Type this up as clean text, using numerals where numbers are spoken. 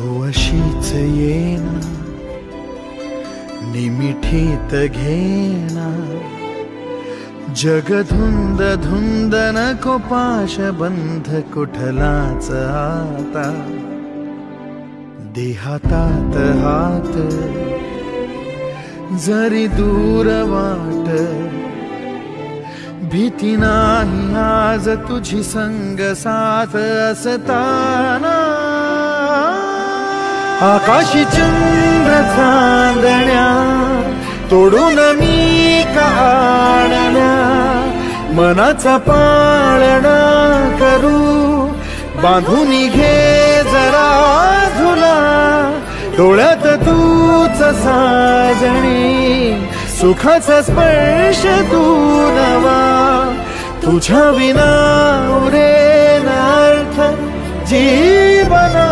हो अशीच येना निमिठीत घेना जग धुंद धुंद नको पाशबंध कुठलाच आता देहातात हात जरी दूर वाट भीती नाही आज तुझी संग साथ असताना आकाशी चंद्र चांदण्या तोडून मी काढल्या मनाचा पाळणा करू बांधून घे जरा झुला डोळ्यात तूच साजणी सुखाचा स्पर्श तू नवा तुझ्या विना उरेन अर्थ जीवना